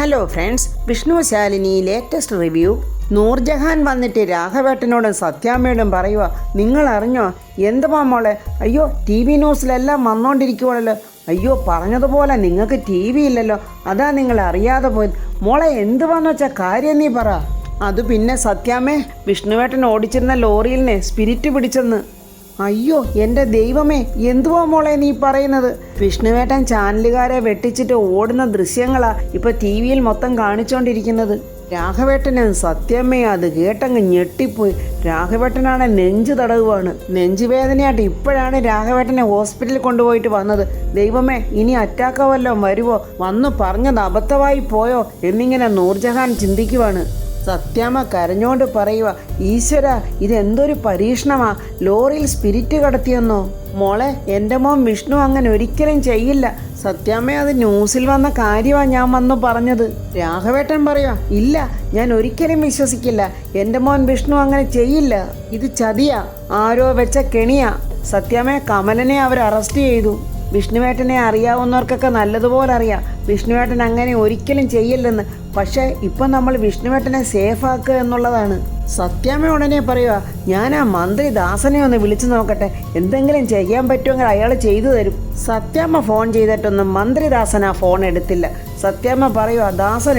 Hello friends, Vishnu Shalini latest review. Noorjahan വന്നിട്ട് രാഘവേട്ടനോടും സത്യാമ്മയോടും പറയുക, നിങ്ങൾ അറിഞ്ഞോ എന്തുവാ മോളെ? അയ്യോ, ടി വി ന്യൂസിലെല്ലാം വന്നുകൊണ്ടിരിക്കുവാണല്ലോ. അയ്യോ, പറഞ്ഞതുപോലെ നിങ്ങൾക്ക് ടി വി ഇല്ലല്ലോ, അതാ നിങ്ങൾ അറിയാതെ പോയത്. മോളെ എന്തുവാന്ന് വെച്ചാൽ കാര്യം നീ പറ. അത് പിന്നെ സത്യാമ്മേ, വിഷ്ണുവേട്ടൻ ഓടിച്ചിരുന്ന ലോറിയിലിനെ സ്പിരിറ്റ് പിടിച്ചെന്ന്. അയ്യോ എൻ്റെ ദൈവമേ, എന്തുവാ മോളെ നീ പറയുന്നത്? വിഷ്ണുവേട്ടൻ ചാനലുകാരെ വെട്ടിച്ചിട്ട് ഓടുന്ന ദൃശ്യങ്ങളാ ഇപ്പൊ ടി വിയിൽ മൊത്തം കാണിച്ചുകൊണ്ടിരിക്കുന്നത്. രാഘവേട്ടന് സത്യമ്മയെ അത് കേട്ടങ്ങ് ഞെട്ടിപ്പോയി. രാഘവേട്ടനാണ് നെഞ്ച് തടവുകയാണ്. നെഞ്ചുവേദനയായിട്ട് ഇപ്പോഴാണ് രാഘവേട്ടനെ ഹോസ്പിറ്റലിൽ കൊണ്ടുപോയിട്ട് വന്നത്. ദൈവമേ, ഇനി അറ്റാക്കോ വല്ലതും വരുമോ? വന്നു പറഞ്ഞത് അബദ്ധമായി പോയോ എന്നിങ്ങനെ നൂർജഹാൻ ചിന്തിക്കുവാണ്. സത്യാമ്മ കരഞ്ഞോണ്ട് പറയുക, ഈശ്വര, ഇതെന്തൊരു പരീക്ഷണമാ! ലോറിയിൽ സ്പിരിറ്റ് കടത്തിയെന്നോ? മോളെ, എൻ്റെ മോൻ വിഷ്ണു അങ്ങനെ ഒരിക്കലും ചെയ്യില്ല. സത്യാമ്മ, അത് ന്യൂസിൽ വന്ന കാര്യമാണ് ഞാൻ വന്നു പറഞ്ഞത്. രാഘവേട്ടൻ പറയുക, ഇല്ല, ഞാൻ ഒരിക്കലും വിശ്വസിക്കില്ല. എൻ്റെ മോൻ വിഷ്ണു അങ്ങനെ ചെയ്യില്ല. ഇത് ചതിയാ, ആരോ വെച്ച കെണിയാ. സത്യാമ്മ, കമലനെ അവർ അറസ്റ്റ് ചെയ്തു. വിഷ്ണുവേട്ടനെ അറിയാവുന്നവർക്കൊക്കെ നല്ലതുപോലെ അറിയാം വിഷ്ണുവേട്ടൻ അങ്ങനെ ഒരിക്കലും ചെയ്യില്ലെന്ന്. പക്ഷേ ഇപ്പം നമ്മൾ വിഷ്ണുവേട്ടനെ സേഫാക്കുക എന്നുള്ളതാണ്. സത്യാമ്മ ഉടനെ പറയുക, ഞാൻ ആ മന്ത്രി ദാസനെ ഒന്ന് വിളിച്ചു നോക്കട്ടെ, എന്തെങ്കിലും ചെയ്യാൻ പറ്റുമെങ്കിൽ അയാൾ ചെയ്തു തരും. സത്യാമ്മ ഫോൺ ചെയ്തിട്ടൊന്നും മന്ത്രിദാസൻ ആ ഫോൺ എടുത്തില്ല. സത്യാമ്മ പറയുക, ദാസൻ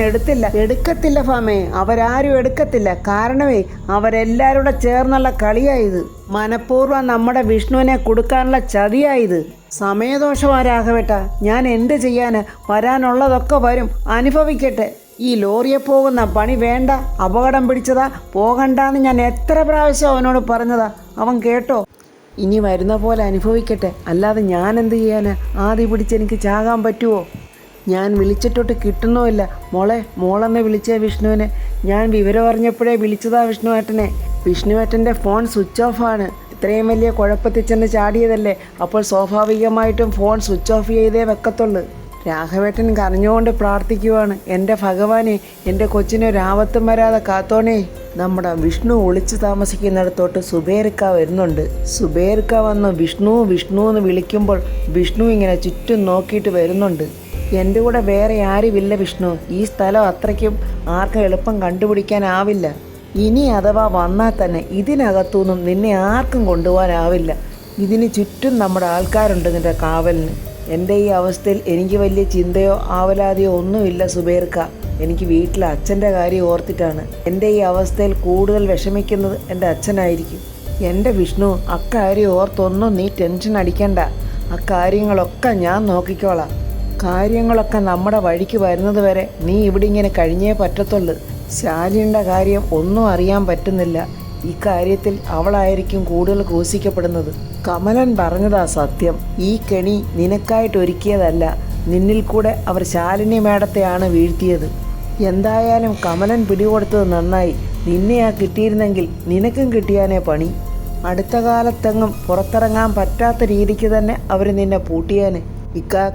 എടുക്കത്തില്ല ഫാമേ, അവരാരും എടുക്കത്തില്ല. കാരണമേ, അവരെല്ലാവരും കൂടെ ചേർന്നുള്ള കളിയായത്. മനഃപൂർവ്വം നമ്മുടെ വിഷ്ണുവിനെ കൊടുക്കാനുള്ള ചതിയായത്. സമയദോഷമാ രാഘവേട്ട, ഞാൻ എന്ത് ചെയ്യാന്? വരാനുള്ളതൊക്കെ വരും, അനുഭവിക്കട്ടെ. ഈ ലോറിയെ പോകുന്ന പണി വേണ്ട, അപകടം പിടിച്ചതാ, പോകണ്ടെന്ന് ഞാൻ എത്ര പ്രാവശ്യം അവനോട് പറഞ്ഞതാ. അവൻ കേട്ടോ? ഇനി വരുന്ന പോലെ അനുഭവിക്കട്ടെ, അല്ലാതെ ഞാൻ എന്ത് ചെയ്യാന്? ആദ്യം പിടിച്ചെനിക്ക് ചാകാൻ പറ്റുമോ? ഞാൻ വിളിച്ചിട്ടോട്ട് കിട്ടുന്നുമില്ല. മോളെന്ന് വിളിച്ചേ വിഷ്ണുവിനെ. ഞാൻ വിവരം അറിഞ്ഞപ്പോഴേ വിളിച്ചതാ വിഷ്ണുവേട്ടനെ. വിഷ്ണുവേട്ടൻ്റെ ഫോൺ സ്വിച്ച് ഓഫാണ്. ഇത്രയും വലിയ കുഴപ്പത്തിൽ ചെന്ന് ചാടിയതല്ലേ, അപ്പോൾ സ്വാഭാവികമായിട്ടും ഫോൺ സ്വിച്ച് ഓഫ് ചെയ്തേ വെക്കത്തുള്ളൂ. രാഘവേട്ടൻ കരഞ്ഞുകൊണ്ട് പ്രാർത്ഥിക്കുവാണ്, എൻ്റെ ഭഗവാനെ, എൻ്റെ കൊച്ചിനൊരാപത്തും വരാതെ കാത്തോണേ. നമ്മുടെ വിഷ്ണു ഒളിച്ചു താമസിക്കുന്നിടത്തോട്ട് സുബേർക്ക വരുന്നുണ്ട്. സുബേർക്ക വന്ന് വിഷ്ണു എന്ന് വിളിക്കുമ്പോൾ വിഷ്ണു ഇങ്ങനെ ചുറ്റും നോക്കിയിട്ട് വരുന്നുണ്ട്. എൻ്റെ കൂടെ വേറെ ആരുമില്ല വിഷ്ണു, ഈ സ്ഥലം അത്രയ്ക്കും ആർക്കും എളുപ്പം കണ്ടുപിടിക്കാനാവില്ല. ഇനി അഥവാ വന്നാൽ തന്നെ ഇതിനകത്തുനിന്നും നിന്നെ ആർക്കും കൊണ്ടുപോകാനാവില്ല. ഇതിന് ചുറ്റും നമ്മുടെ ആൾക്കാരുണ്ട് നിൻ്റെ കാവലിന്. എൻ്റെ ഈ അവസ്ഥയിൽ എനിക്ക് വലിയ ചിന്തയോ ആവലാതിയോ ഒന്നുമില്ല സുബേർക്ക. എനിക്ക് വീട്ടിലെ അച്ഛൻ്റെ കാര്യം ഓർത്തിട്ടാണ്. എൻ്റെ ഈ അവസ്ഥയിൽ കൂടുതൽ വിഷമിക്കുന്നത് എൻ്റെ അച്ഛനായിരിക്കും. എൻ്റെ വിഷ്ണു, അക്കാര്യം ഓർത്തൊന്നും നീ ടെൻഷൻ അടിക്കണ്ട. അക്കാര്യങ്ങളൊക്കെ ഞാൻ നോക്കിക്കോളാം. കാര്യങ്ങളൊക്കെ നമ്മുടെ വഴിക്ക് വരുന്നത് വരെ നീ ഇവിടെ ഇങ്ങനെ കഴിഞ്ഞേ പറ്റത്തുള്ളൂ. ശാലിയുടെ കാര്യം ഒന്നും അറിയാൻ പറ്റുന്നില്ല. ഇക്കാര്യത്തിൽ അവളായിരിക്കും കൂടുതൽ ക്രൂശിക്കപ്പെടുന്നത്. കമലൻ പറഞ്ഞതാ സത്യം. ഈ കെണി നിനക്കായിട്ട് ഒരുക്കിയതല്ല, നിന്നിൽ കൂടെ അവർ ശാലിനി മേഡത്തെയാണ് വീഴ്ത്തിയത്. എന്തായാലും കമലൻ പിടികൊടുത്തത് നന്നായി. നിന്നെയാ കിട്ടിയിരുന്നെങ്കിൽ നിനക്കും കിട്ടിയാനേ പണി. അടുത്ത കാലത്തെങ്ങും പുറത്തിറങ്ങാൻ പറ്റാത്ത രീതിക്ക് തന്നെ അവർ നിന്നെ പൂട്ടിയാന്.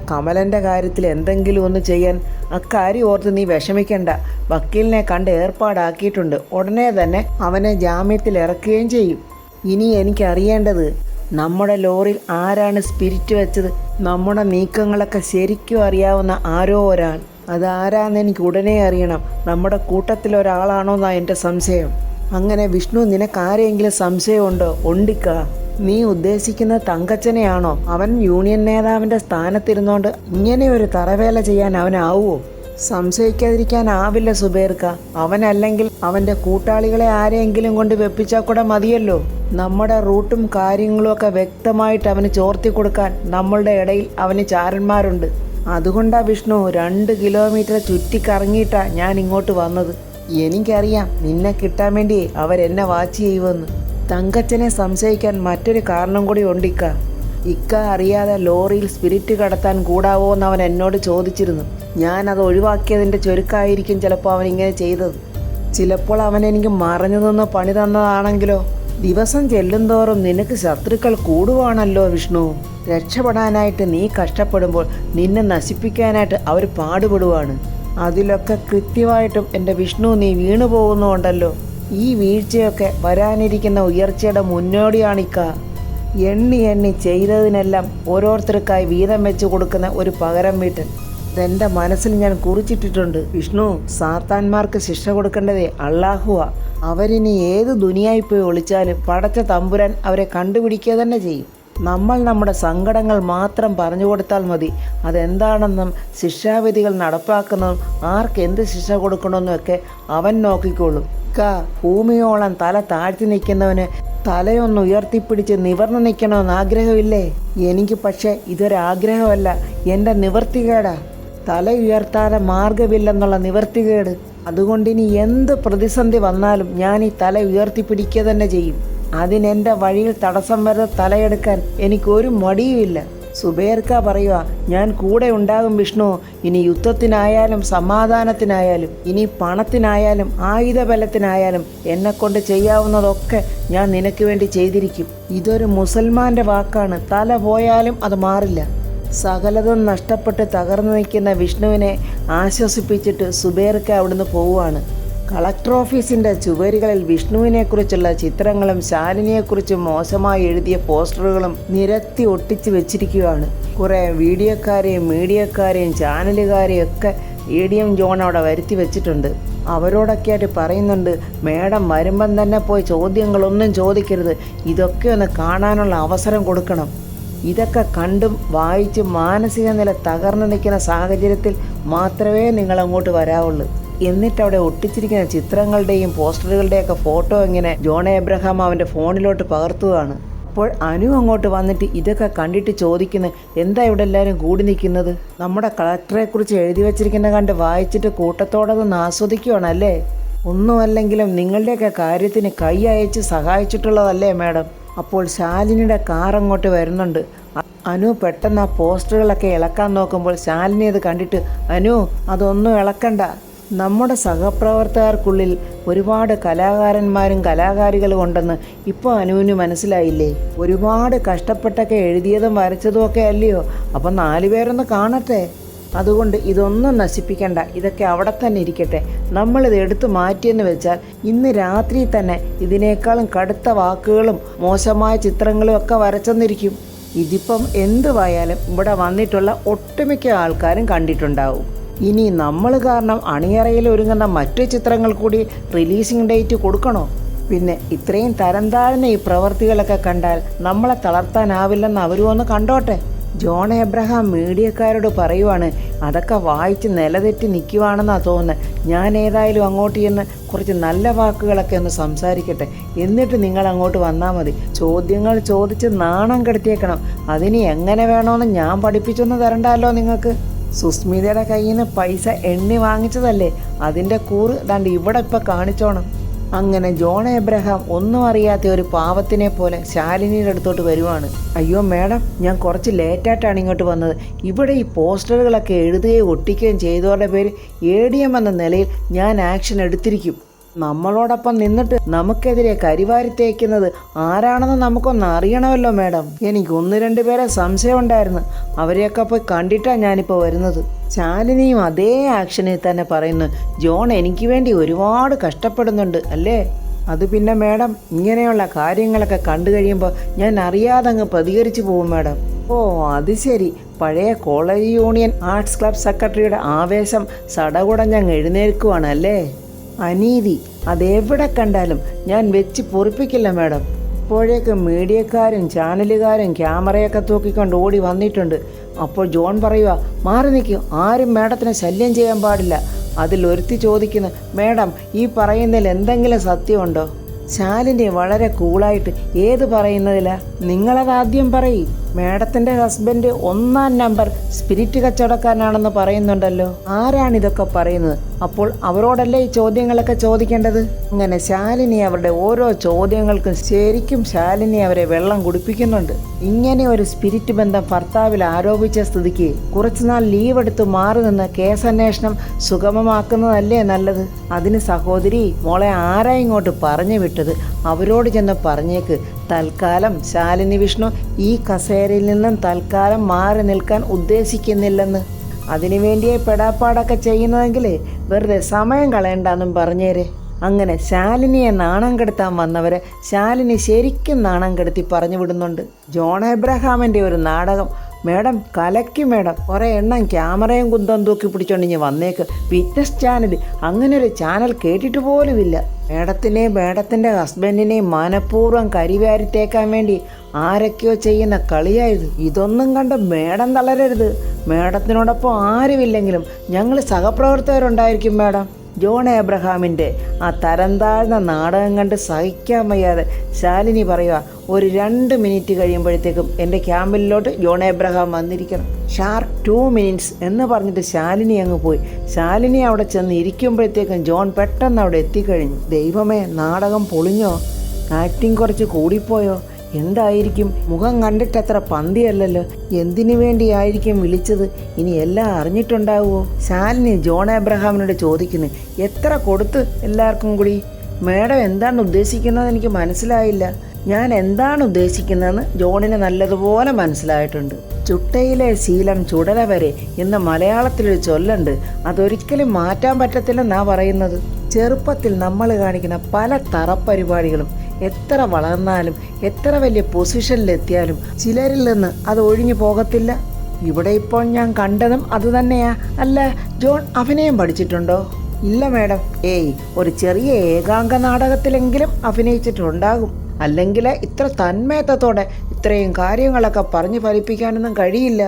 കമലൻ്റെ കാര്യത്തിൽ എന്തെങ്കിലും ഒന്ന് ചെയ്യാൻ അക്കാര്യം ഓർത്ത് നീ വിഷമിക്കണ്ട. വക്കീലിനെ കണ്ട് ഏർപ്പാടാക്കിയിട്ടുണ്ട്. ഉടനെ തന്നെ അവനെ ജാമ്യത്തിൽ ഇറക്കുകയും ചെയ്യും. ഇനി എനിക്കറിയേണ്ടത് നമ്മുടെ ലോറിയിൽ ആരാണ് സ്പിരിറ്റ് വെച്ചത്. നമ്മുടെ നീക്കങ്ങളൊക്കെ ശരിക്കും അറിയാവുന്ന ആരോ ഒരാൾ. അതാരാന്ന് എനിക്ക് ഉടനെ അറിയണം. നമ്മുടെ കൂട്ടത്തിലൊരാളാണോന്നാണ് എൻ്റെ സംശയം. അങ്ങനെ വിഷ്ണു, നിനക്കാരെങ്കിലും സംശയമുണ്ടോ? ഉണ്ടിക്ക, നീ ഉദ്ദേശിക്കുന്ന തങ്കച്ചനെയാണോ? അവൻ യൂണിയൻ നേതാവിൻ്റെ സ്ഥാനത്തിരുന്നോണ്ട് ഇങ്ങനെ ഒരു തറവേല ചെയ്യാൻ അവനാവുമോ? സംശയിക്കാതിരിക്കാനാവില്ല സുബേർക്ക. അവനല്ലെങ്കിൽ അവൻ്റെ കൂട്ടാളികളെ ആരെയെങ്കിലും കൊണ്ട് വെപ്പിച്ചാൽ കൂടെ മതിയല്ലോ. നമ്മുടെ റൂട്ടും കാര്യങ്ങളും ഒക്കെ വ്യക്തമായിട്ട് അവന് ചോർത്തി കൊടുക്കാൻ നമ്മളുടെ ഇടയിൽ അവന് ചാരന്മാരുണ്ട്. അതുകൊണ്ടാ വിഷ്ണു 2 കിലോമീറ്റർ ചുറ്റിക്കറങ്ങിയിട്ടാ ഞാൻ ഇങ്ങോട്ട് വന്നത്. എനിക്കറിയാം നിന്നെ കിട്ടാൻ വേണ്ടി അവരെന്നെ വാച്ച് ചെയ്യുമെന്ന്. തങ്കച്ചനെ സംശയിക്കാൻ മറ്റൊരു കാരണം കൂടി ഉണ്ടിക്ക. അറിയാതെ ലോറിയിൽ സ്പിരിറ്റ് കടത്താൻ കൂടാവോ എന്ന് അവൻ എന്നോട് ചോദിച്ചിരുന്നു. ഞാനത് ഒഴിവാക്കിയതിൻ്റെ ചുരുക്കമായിരിക്കും ചിലപ്പോൾ അവൻ ഇങ്ങനെ ചെയ്തത്. ചിലപ്പോൾ അവൻ എനിക്ക് മറഞ്ഞു നിന്ന് പണി തന്നതാണെങ്കിലോ? ദിവസം ചെല്ലുന്തോറും നിനക്ക് ശത്രുക്കൾ കൂടുവാണല്ലോ വിഷ്ണു. രക്ഷപ്പെടാനായിട്ട് നീ കഷ്ടപ്പെടുമ്പോൾ നിന്നെ നശിപ്പിക്കാനായിട്ട് അവർ പാടുപെടുവാണ്. അതിലൊക്കെ കൃത്യമായിട്ടും എൻ്റെ വിഷ്ണു നീ വീണു പോകുന്നുണ്ടല്ലോ. ഈ വീഴ്ചയൊക്കെ വരാനിരിക്കുന്ന ഉയർച്ചയുടെ മുന്നോടിയാണിക്ക. എണ്ണി ചെയ്തതിനെല്ലാം ഓരോരുത്തർക്കായി വീതം വെച്ച് കൊടുക്കുന്ന ഒരു പകരം വീട്ടൽ. അതെൻ്റെ മനസ്സിൽ ഞാൻ കുറിച്ചിട്ടിട്ടുണ്ട്. വിഷ്ണു, സാത്താന്മാർക്ക് ശിക്ഷ കൊടുക്കേണ്ടതേ അള്ളാഹുവാ. അവരിനി ഏത് ദുനിയായി പോയി ഒളിച്ചാലും പടച്ച തമ്പുരാൻ അവരെ കണ്ടുപിടിക്കുക തന്നെ ചെയ്യും. നമ്മൾ നമ്മുടെ സങ്കടങ്ങൾ മാത്രം പറഞ്ഞു കൊടുത്താൽ മതി. അതെന്താണെന്നും ശിക്ഷാവിധികൾ നടപ്പാക്കുന്നതും ആർക്ക് എന്ത് ശിക്ഷ കൊടുക്കണമെന്നൊക്കെ അവൻ നോക്കിക്കോളും. ഭൂമിയോളം തല താഴ്ത്തി നിൽക്കുന്നവന് തലയൊന്ന് ഉയർത്തിപ്പിടിച്ച് നിവർന്നു നിൽക്കണമെന്ന് ആഗ്രഹമില്ലേ? എനിക്ക് പക്ഷേ ഇതൊരാഗ്രഹമല്ല, എൻ്റെ നിവർത്തികേടാ. തല ഉയർത്താതെ മാർഗമില്ലെന്നുള്ള നിവർത്തികേട്. അതുകൊണ്ടിനി എന്ത് പ്രതിസന്ധി വന്നാലും ഞാൻ ഈ തല ഉയർത്തിപ്പിടിക്കുക തന്നെ ചെയ്യും. അതിനെൻ്റെ വഴിയിൽ തടസ്സം വരുന്ന തലയെടുക്കാൻ എനിക്കൊരു മടിയുമില്ല. സുബൈർക്ക പറയുക, ഞാൻ കൂടെ ഉണ്ടാകും വിഷ്ണു. ഇനി യുദ്ധത്തിനായാലും സമാധാനത്തിനായാലും ഇനി പണത്തിനായാലും ആയുധബലത്തിനായാലും എന്നെക്കൊണ്ട് ചെയ്യാവുന്നതൊക്കെ ഞാൻ നിനക്ക് വേണ്ടി ചെയ്തിരിക്കും. ഇതൊരു മുസൽമാൻ്റെ വാക്കാണ്. തല പോയാലും അത് മാറില്ല. സകലതും നഷ്ടപ്പെട്ട് തകർന്നു നിൽക്കുന്ന വിഷ്ണുവിനെ ആശ്വസിപ്പിച്ചിട്ട് സുബൈർക്ക അവിടുന്ന് പോവുകയാണ്. കളക്ടർ ഓഫീസിൻ്റെ ചുവരുകളിൽ വിഷ്ണുവിനെക്കുറിച്ചുള്ള ചിത്രങ്ങളും ശാലിനിയെക്കുറിച്ച് മോശമായി എഴുതിയ പോസ്റ്ററുകളും നിരത്തി ഒട്ടിച്ച് വെച്ചിരിക്കുകയാണ്. കുറേ വീഡിയോക്കാരെയും മീഡിയക്കാരെയും ചാനലുകാരെയും ഒക്കെ ADM ജോൺ അവിടെ വരുത്തി വെച്ചിട്ടുണ്ട്. അവരോടൊക്കെ ആയിട്ട് പറയുന്നുണ്ട്, മേഡം വരുമ്പം തന്നെ പോയി ചോദ്യങ്ങളൊന്നും ചോദിക്കരുത്, ഇതൊക്കെ ഒന്ന് കാണാനുള്ള അവസരം കൊടുക്കണം. ഇതൊക്കെ കണ്ടും വായിച്ചും മാനസിക നില തകർന്നു നിൽക്കുന്ന സാഹചര്യത്തിൽ മാത്രമേ നിങ്ങളങ്ങോട്ട് വരാവുള്ളൂ. എന്നിട്ട് അവിടെ ഒട്ടിച്ചിരിക്കുന്ന ചിത്രങ്ങളുടെയും പോസ്റ്ററുകളുടെയൊക്കെ ഫോട്ടോ ഇങ്ങനെ ജോൺ എബ്രഹാം അവൻ്റെ ഫോണിലോട്ട് പകർത്തുകയാണ്. അപ്പോൾ അനു അങ്ങോട്ട് വന്നിട്ട് ഇതൊക്കെ കണ്ടിട്ട് ചോദിക്കുന്നു, എന്താ ഇവിടെ എല്ലാവരും കൂടി നിൽക്കുന്നത്? നമ്മുടെ കളക്ടറെക്കുറിച്ച് എഴുതി വച്ചിരിക്കുന്ന കണ്ട് വായിച്ചിട്ട് കൂട്ടത്തോടെ ഒന്ന് ആസ്വദിക്കുകയാണല്ലേ? ഒന്നുമല്ലെങ്കിലും നിങ്ങളുടെയൊക്കെ കാര്യത്തിന് കൈ അയച്ച് സഹായിച്ചിട്ടുള്ളതല്ലേ മാഡം? അപ്പോൾ ശാലിനിയുടെ കാർ അങ്ങോട്ട് വരുന്നുണ്ട്. അനു പെട്ടെന്ന് ആ പോസ്റ്ററുകളൊക്കെ ഇളക്കാൻ നോക്കുമ്പോൾ ശാലിനി അത് കണ്ടിട്ട്, അനു അതൊന്നും ഇളക്കണ്ട. നമ്മുടെ സഹപ്രവർത്തകർക്കുള്ളിൽ ഒരുപാട് കലാകാരന്മാരും കലാകാരികളും ഉണ്ടെന്ന് ഇപ്പോൾ അനുവിന് മനസ്സിലായില്ലേ? ഒരുപാട് കഷ്ടപ്പെട്ടൊക്കെ എഴുതിയതും വരച്ചതും ഒക്കെ അല്ലയോ? അപ്പം 4 പേരൊന്ന് കാണട്ടെ. അതുകൊണ്ട് ഇതൊന്നും നശിപ്പിക്കണ്ട, ഇതൊക്കെ അവിടെ തന്നെ ഇരിക്കട്ടെ. നമ്മളിത് എടുത്തു മാറ്റിയെന്ന് വെച്ചാൽ ഇന്ന് രാത്രി തന്നെ ഇതിനേക്കാളും കടുത്ത വാക്കുകളും മോശമായ ചിത്രങ്ങളും ഒക്കെ വരച്ചെന്നിരിക്കും. ഇതിപ്പം എന്തുവായാലും ഇവിടെ വന്നിട്ടുള്ള ഒട്ടുമിക്ക ആൾക്കാരും കണ്ടിട്ടുണ്ടാവും. ഇനി നമ്മൾ കാരണം അണിയറയിൽ ഒരുങ്ങുന്ന മറ്റു ചിത്രങ്ങൾ കൂടി റിലീസിംഗ് ഡേറ്റ് കൊടുക്കണോ? പിന്നെ ഇത്രയും തരം താഴ്ന്ന ഈ പ്രവൃത്തികളൊക്കെ കണ്ടാൽ നമ്മളെ തളർത്താനാവില്ലെന്ന് അവരും ഒന്ന് കണ്ടോട്ടെ. ജോൺ എബ്രഹാം മീഡിയക്കാരോട് പറയുവാണ്, അതൊക്കെ വായിച്ച് നിലതെറ്റി നിൽക്കുവാണെന്നാണ് തോന്നുന്നത്. ഞാൻ ഏതായാലും അങ്ങോട്ട് ചെന്ന് കുറച്ച് നല്ല വാക്കുകളൊക്കെ ഒന്ന് സംസാരിക്കട്ടെ, എന്നിട്ട് നിങ്ങൾ അങ്ങോട്ട് വന്നാൽ മതി. ചോദ്യങ്ങൾ ചോദിച്ച് നാണം കെടുത്തിയേക്കണം. അതിന് എങ്ങനെ വേണമെന്ന് ഞാൻ പഠിപ്പിച്ചൊന്ന് തരണ്ടല്ലോ നിങ്ങൾക്ക്. സുസ്മിതയുടെ കയ്യിൽ നിന്ന് പൈസ എണ്ണി വാങ്ങിച്ചതല്ലേ, അതിൻ്റെ കൂറ് ദാണ്ട് ഇവിടെ ഇപ്പം കാണിച്ചോണം. അങ്ങനെ ജോൺ എബ്രഹാം ഒന്നും അറിയാത്ത ഒരു പാവത്തിനെ പോലെ ശാലിനിയുടെ അടുത്തോട്ട് വരുവാണ്. അയ്യോ മാഡം, ഞാൻ കുറച്ച് ലേറ്റായിട്ടാണ് ഇങ്ങോട്ട് വന്നത്. ഇവിടെ ഈ പോസ്റ്ററുകളൊക്കെ എഴുതുകയും ഒട്ടിക്കുകയും ചെയ്തവരുടെ പേര് ADM എന്ന നിലയിൽ ഞാൻ ആക്ഷൻ എടുത്തിരിക്കും. നമ്മളോടൊപ്പം നിന്നിട്ട് നമുക്കെതിരെ കരിവാരി തേക്കുന്നത് ആരാണെന്ന് നമുക്കൊന്ന് അറിയണമല്ലോ മാഡം. എനിക്ക് 1-2 പേരെ സംശയമുണ്ടായിരുന്നു. അവരെയൊക്കെ പോയി കണ്ടിട്ടാണ് ഞാനിപ്പോൾ വരുന്നത്. ശാലിനിയും അതേ ആക്ഷനിൽ തന്നെ പറയുന്നു, ജോൺ എനിക്ക് വേണ്ടി ഒരുപാട് കഷ്ടപ്പെടുന്നുണ്ട് അല്ലേ? അത് പിന്നെ മാഡം, ഇങ്ങനെയുള്ള കാര്യങ്ങളൊക്കെ കണ്ടു കഴിയുമ്പോൾ ഞാൻ അറിയാതെ അങ്ങ് പ്രതികരിച്ചു പോകും മാഡം. ഓ അത് ശരി. പഴയ കോളേജ് യൂണിയൻ ആർട്സ് ക്ലബ് സെക്രട്ടറിയുടെ ആവേശം സടകുടഞ്ഞങ്ങ് എഴുന്നേൽക്കുവാണ് അല്ലേ? അനീതി അതെവിടെ കണ്ടാലും ഞാൻ വെച്ച് പൊറിപ്പിക്കില്ല മാഡം. അപ്പോഴേക്കും മീഡിയക്കാരും ചാനലുകാരും ക്യാമറയൊക്കെ തൂക്കിക്കൊണ്ട് ഓടി വന്നിട്ടുണ്ട്. അപ്പോൾ ജോൺ പറയുക, മാറി നിൽക്കും, ആരും മാഡത്തിനെ ശല്യം ചെയ്യാൻ പാടില്ല. അതിലൊരുത്തി ചോദിക്കുന്നു, മാഡം ഈ പറയുന്നതിൽ എന്തെങ്കിലും സത്യമുണ്ടോ? ശാലിനി വളരെ കൂളായിട്ട്, ഏത് പറയുന്നതിലാ? നിങ്ങളത് ആദ്യം പറയും. മാഡത്തിൻ്റെ ഹസ്ബൻഡ് 1-ാം നമ്പർ സ്പിരിറ്റ് കച്ചവടക്കാരനാണെന്ന് പറയുന്നുണ്ടല്ലോ, ആരാണിതൊക്കെ പറയുന്നത്? അപ്പോൾ അവരോടല്ലേ ഈ ചോദ്യങ്ങളൊക്കെ ചോദിക്കേണ്ടത്? അങ്ങനെ ശാലിനി അവരുടെ ഓരോ ചോദ്യങ്ങൾക്കും ശരിക്കും ശാലിനി അവരെ വെള്ളം കുടിപ്പിക്കുന്നുണ്ട്. ഇങ്ങനെ ഒരു സ്പിരിറ്റ് ബന്ധം ഭർത്താവിൽ ആരോപിച്ച സ്ഥിതിക്ക് കുറച്ചുനാൾ ലീവ് എടുത്ത് മാറി നിന്ന് കേസന്വേഷണം സുഗമമാക്കുന്നതല്ലേ നല്ലത്? അതിന് സഹോദരി, മോളെ ആരാ ഇങ്ങോട്ട് പറഞ്ഞു വിട്ടത്? അവരോട് ചെന്ന് പറഞ്ഞേക്ക്, തൽക്കാലം ശാലിനി വിഷ്ണു ഈ കസേരയിൽ നിന്നും തൽക്കാലം മാറി നിൽക്കാൻ ഉദ്ദേശിക്കുന്നില്ലെന്ന്. അതിനുവേണ്ടിയേ പെടാപ്പാടൊക്കെ ചെയ്യുന്നതെങ്കിൽ വെറുതെ സമയം കളയണ്ടെന്നും പറഞ്ഞേരെ. അങ്ങനെ ശാലിനിയെ നാണം കെടുത്താൻ വന്നവരെ ശാലിനി ശരിക്കും നാണം കെടുത്തി പറഞ്ഞു വിടുന്നുണ്ട്. ജോൺ എബ്രഹാമിൻ്റെ ഒരു നാടകം മേഡം കലക്കി മേഡം, കുറേ എണ്ണം ക്യാമറയും കുന്തം തൂക്കി പിടിച്ചോണ്ട് ഇനി വന്നേക്ക്. വിറ്റ്നസ് ചാനൽ, അങ്ങനെ ഒരു ചാനൽ കേട്ടിട്ട് പോലുമില്ല. മേഡത്തിനെയും മേഡത്തിൻ്റെ ഹസ്ബൻഡിനെയും മനഃപൂർവ്വം കരിവാരിത്തേക്കാൻ വേണ്ടി ആരൊക്കെയോ ചെയ്യുന്ന കളിയായത്. ഇതൊന്നും കണ്ട് മേഡം തളരരുത്. മേഡത്തിനോടൊപ്പം ആരുമില്ലെങ്കിലും ഞങ്ങൾ സഹപ്രവർത്തകരുണ്ടായിരിക്കും മേഡം. ജോൺ ഏബ്രഹാമിൻ്റെ ആ തരം താഴ്ന്ന നാടകം കണ്ട് സഹിക്കാൻ വയ്യാതെ ശാലിനി പറയുക, ഒരു 2 മിനിറ്റ് കഴിയുമ്പോഴത്തേക്കും എൻ്റെ ക്യാമ്പിലോട്ട് ജോൺ ഏബ്രഹാം വന്നിരിക്കണം. ഷാർപ്പ് 2 മിനിറ്റ്സ് എന്ന് പറഞ്ഞിട്ട് ശാലിനി അങ്ങ് പോയി. ശാലിനി അവിടെ ചെന്ന് ഇരിക്കുമ്പോഴത്തേക്കും ജോൺ പെട്ടെന്ന് അവിടെ എത്തിക്കഴിഞ്ഞു. ദൈവമേ, നാടകം പൊളിഞ്ഞോ? ആക്ടിങ് കുറച്ച് കൂടിപ്പോയോ? എന്തായിരിക്കും? മുഖം കണ്ടിട്ട് അത്ര പന്തിയല്ലല്ലോ. എന്തിനു വേണ്ടിയായിരിക്കും വിളിച്ചത്? ഇനി എല്ലാം അറിഞ്ഞിട്ടുണ്ടാവുമോ? ശാലിനി ജോൺ ഏബ്രഹാമിനോട് ചോദിക്കുന്നു, എത്ര കൊടുത്ത് എല്ലാവർക്കും കൂടി? മേഡം എന്താണ് ഉദ്ദേശിക്കുന്നത് എനിക്ക് മനസ്സിലായില്ല. ഞാൻ എന്താണ് ഉദ്ദേശിക്കുന്നതെന്ന് ജോണിന് നല്ലതുപോലെ മനസ്സിലായിട്ടുണ്ട്. ചുട്ടയിലെ ശീലം ചുടല വരെ എന്ന് മലയാളത്തിലൊരു ചൊല്ലുണ്ട്. അതൊരിക്കലും മാറ്റാൻ പറ്റത്തില്ലെന്നാ പറയുന്നത്. ചെറുപ്പത്തിൽ നമ്മൾ കാണിക്കുന്ന പല തറപ്പരിപാടികളും എത്ര വളർന്നാലും എത്ര വലിയ പൊസിഷനിലെത്തിയാലും ചിലരിൽ നിന്ന് അത് ഒഴിഞ്ഞു പോകത്തില്ല. ഇവിടെ ഇപ്പോൾ ഞാൻ കണ്ടതും അതുതന്നെയാ. അല്ല, ജോൺ അഭിനയം പഠിച്ചിട്ടുണ്ടോ? ഇല്ല മേഡം. ഒരു ചെറിയ ഏകാംഗ നാടകത്തിലെങ്കിലും അഭിനയിച്ചിട്ടുണ്ടാകും. അല്ലെങ്കിൽ ഇത്ര തന്മയത്വത്തോടെ ഇത്രയും കാര്യങ്ങളൊക്കെ പറഞ്ഞു ഫലിപ്പിക്കാനൊന്നും കഴിയില്ല.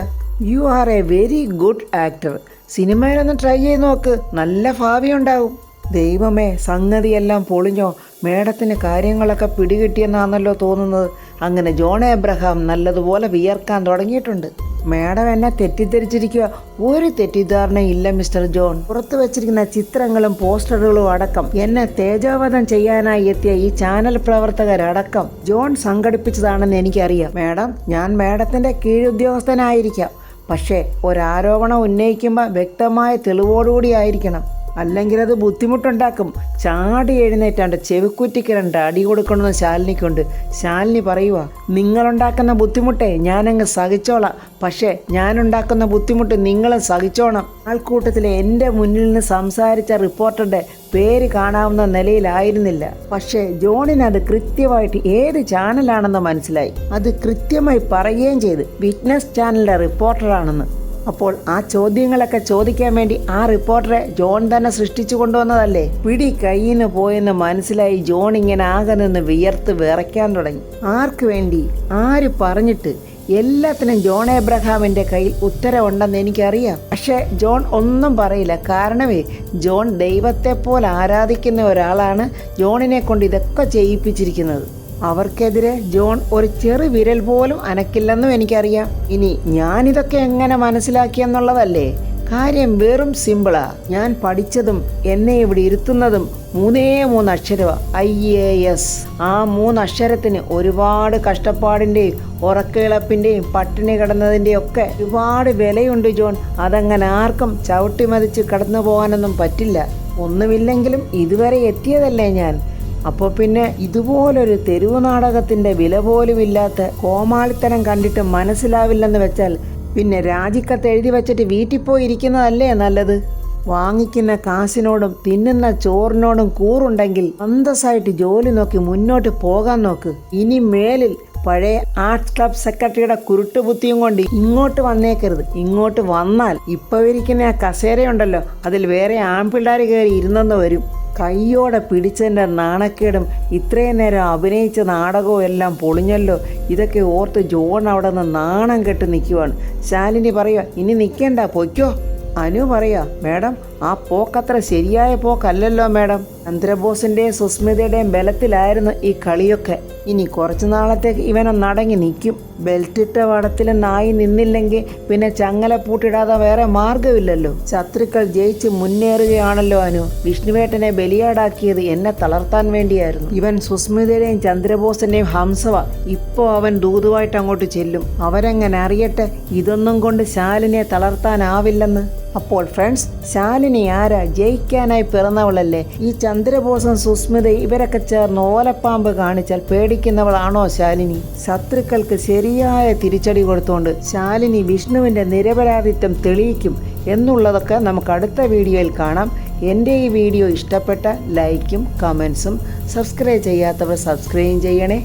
You are a very good actor. സിനിമയിലൊന്ന് ട്രൈ ചെയ്ത് നോക്ക്, നല്ല ഭാവി ഉണ്ടാകും. ദൈവമേ, സംഗതിയെല്ലാം പൊളിഞ്ഞോ? മേഡത്തിന് കാര്യങ്ങളൊക്കെ പിടികിട്ടിയെന്നാണല്ലോ തോന്നുന്നത്. അങ്ങനെ ജോൺ ഏബ്രഹാം നല്ലതുപോലെ വിയർക്കാൻ തുടങ്ങിയിട്ടുണ്ട്. മേഡം എന്നെ തെറ്റിദ്ധരിച്ചിരിക്കുക. ഒരു തെറ്റിദ്ധാരണയില്ല മിസ്റ്റർ ജോൺ. പുറത്തു വച്ചിരിക്കുന്ന ചിത്രങ്ങളും പോസ്റ്ററുകളും അടക്കം എന്നെ തേജോവധം ചെയ്യാനായി എത്തിയ ഈ ചാനൽ പ്രവർത്തകരടക്കം ജോൺ സംഘടിപ്പിച്ചതാണെന്ന് എനിക്കറിയാം. മേഡം, ഞാൻ മേഡത്തിൻ്റെ കീഴുദ്യോഗസ്ഥനായിരിക്കാം. പക്ഷേ ഒരാരോപണം ഉന്നയിക്കുമ്പോൾ വ്യക്തമായ തെളിവോടുകൂടി ആയിരിക്കണം. അല്ലെങ്കിൽ അത് ബുദ്ധിമുട്ടുണ്ടാക്കും. ചാടി എഴുന്നേറ്റാണ്ട് ചെവിക്കുറ്റിക്ക് 2 അടി കൊടുക്കണമെന്ന് ശാലിനിക്കുണ്ട്. ശാലിനി പറയുക, നിങ്ങളുണ്ടാക്കുന്ന ബുദ്ധിമുട്ടേ ഞാനങ്ങ് സഹിച്ചോളാം. പക്ഷേ ഞാനുണ്ടാക്കുന്ന ബുദ്ധിമുട്ട് നിങ്ങളും സഹിച്ചോണം. ആൾക്കൂട്ടത്തിൽ എൻ്റെ മുന്നിൽ നിന്ന് സംസാരിച്ച റിപ്പോർട്ടറുടെ പേര് കാണാവുന്ന നിലയിലായിരുന്നില്ല. പക്ഷേ ജോണിനത് കൃത്യമായിട്ട് ഏത് ചാനലാണെന്ന് മനസ്സിലായി. അത് കൃത്യമായി പറയുകയും ചെയ്ത് വിറ്റ്നസ് ചാനലിൻ്റെ റിപ്പോർട്ടറാണെന്ന്. അപ്പോൾ ആ ചോദ്യങ്ങളൊക്കെ ചോദിക്കാൻ വേണ്ടി ആ റിപ്പോർട്ടറെ ജോൺ തന്നെ സൃഷ്ടിച്ചു കൊണ്ടുവന്നതല്ലേ? പിടി കയ്യിന് പോയെന്ന് മനസ്സിലായി ജോൺ ഇങ്ങനെ ആകെ നിന്ന് വിയർത്ത് വിറയ്ക്കാൻ തുടങ്ങി. ആർക്ക് വേണ്ടി? ആര് പറഞ്ഞിട്ട്? എല്ലാത്തിനും ജോൺ ഏബ്രഹാമിൻ്റെ കയ്യിൽ ഉത്തരവുണ്ടെന്ന് എനിക്കറിയാം. പക്ഷേ ജോൺ ഒന്നും പറയില്ല. കാരണമേ, ജോൺ ദൈവത്തെ പോലെ ആരാധിക്കുന്ന ഒരാളാണ് ജോണിനെ കൊണ്ട് ഇതൊക്കെ ചെയ്യിപ്പിച്ചിരിക്കുന്നത്. അവർക്കെതിരെ ജോൺ ഒരു ചെറു വിരൽ പോലും അനക്കില്ലെന്നും എനിക്കറിയാം. ഇനി ഞാനിതൊക്കെ എങ്ങനെ മനസ്സിലാക്കിയെന്നുള്ളതല്ലേ? കാര്യം വെറും സിമ്പിളാ. ഞാൻ പഠിച്ചതും എന്നെ ഇവിടെ ഇരുത്തുന്നതും 3 അക്ഷരമാണ്, IAS. ആ 3 അക്ഷരത്തിന് ഒരുപാട് കഷ്ടപ്പാടിൻ്റെയും ഉറക്കിളപ്പിൻ്റെയും പട്ടിണി കിടന്നതിൻ്റെയും ഒക്കെ ഒരുപാട് വിലയുണ്ട് ജോൺ. അതങ്ങനെ ആർക്കും ചവിട്ടി മതിച്ച് കടന്നു പോകാനൊന്നും പറ്റില്ല. ഒന്നുമില്ലെങ്കിലും ഇതുവരെ എത്തിയതല്ലേ ഞാൻ. അപ്പോൾ പിന്നെ ഇതുപോലൊരു തെരുവ് നാടകത്തിൻ്റെ വില പോലുമില്ലാത്ത കോമാളിത്തരം കണ്ടിട്ട് മനസ്സിലാവില്ലെന്ന് വെച്ചാൽ പിന്നെ രാജിക്കത്ത് എഴുതി വച്ചിട്ട് വീട്ടിൽ പോയി ഇരിക്കുന്നതല്ലേ നല്ലത്. വാങ്ങിക്കുന്ന കാശിനോടും തിന്നുന്ന ചോറിനോടും കൂറുണ്ടെങ്കിൽ അന്തസ്സായിട്ട് ജോലി നോക്കി മുന്നോട്ട് പോകാൻ നോക്ക്. ഇനി മേലിൽ പഴയ ആർട്സ് ക്ലബ് സെക്രട്ടറിയുടെ കുരുട്ടുബുദ്ധിയും കൊണ്ട് ഇങ്ങോട്ട് വന്നേക്കരുത്. ഇങ്ങോട്ട് വന്നാൽ ഇപ്പോൾ ഇരിക്കുന്ന ആ കസേരയുണ്ടല്ലോ, അതിൽ വേറെ ആൺപിള്ളേർ കയറി ഇരുന്നെന്ന് വരും. കയ്യോടെ പിടിച്ചതിൻ്റെ നാണക്കേടും ഇത്രയും നേരം അഭിനയിച്ച നാടകവും എല്ലാം പൊളിഞ്ഞല്ലോ. ഇതൊക്കെ ഓർത്ത് ജോൺ അവിടെ നിന്ന് നാണം കെട്ട് നിൽക്കുവാണ്. ശാലിനി പറയുക, ഇനി നിൽക്കേണ്ട, പൊയ്ക്കോ. അനു പറയാ, മേഡം ആ പോക്കത്ര ശരിയായ പോക്കല്ലല്ലോ മേഡം. ചന്ദ്രബോസിൻ്റെയും സുസ്മിതയുടെയും ബലത്തിലായിരുന്നു ഈ കളിയൊക്കെ. ഇനി കുറച്ചു നാളത്തേക്ക് ഇവനൊന്നടങ്ങി നിൽക്കും. ബെൽറ്റിട്ട വടത്തിൽ നായി നിന്നില്ലെങ്കിൽ പിന്നെ ചങ്ങല പൂട്ടിടാതെ വേറെ മാർഗമില്ലല്ലോ. ശത്രുക്കൾ ജയിച്ച് മുന്നേറുകയാണല്ലോ അനു. വിഷ്ണുവേട്ടനെ ബലിയാടാക്കിയത് എന്നെ തളർത്താൻ വേണ്ടിയായിരുന്നു. ഇവൻ സുസ്മിതയുടെയും ചന്ദ്രബോസിൻ്റെയും ഹംസവ. ഇപ്പോൾ അവൻ ദൂതുവായിട്ട് അങ്ങോട്ട് ചെല്ലും. അവരെങ്ങനെ അറിയട്ടെ ഇതൊന്നും കൊണ്ട് ശാലിനെ തളർത്താനാവില്ലെന്ന്. അപ്പോൾ ഫ്രണ്ട്സ്, ശാലിനി ആരാ? ജയിക്കാനായി പിറന്നവളല്ലേ. ഈ ചന്ദ്രബോസും സുസ്മിത ഇവരൊക്കെ ചേർന്ന് ഓലപ്പാമ്പ് കാണിച്ചാൽ പേടിക്കുന്നവളാണോ ശാലിനി? ശത്രുക്കൾക്ക് ശരിയായ തിരിച്ചടി കൊടുത്തുകൊണ്ട് ശാലിനി വിഷ്ണുവിൻ്റെ നിരപരാധിത്വം തെളിയിക്കും എന്നുള്ളതൊക്കെ നമുക്ക് അടുത്ത വീഡിയോയിൽ കാണാം. എൻ്റെ ഈ വീഡിയോ ഇഷ്ടപ്പെട്ട ലൈക്കും കമൻസും, സബ്സ്ക്രൈബ് ചെയ്യാത്തവർ സബ്സ്ക്രൈബ് ചെയ്യണേ.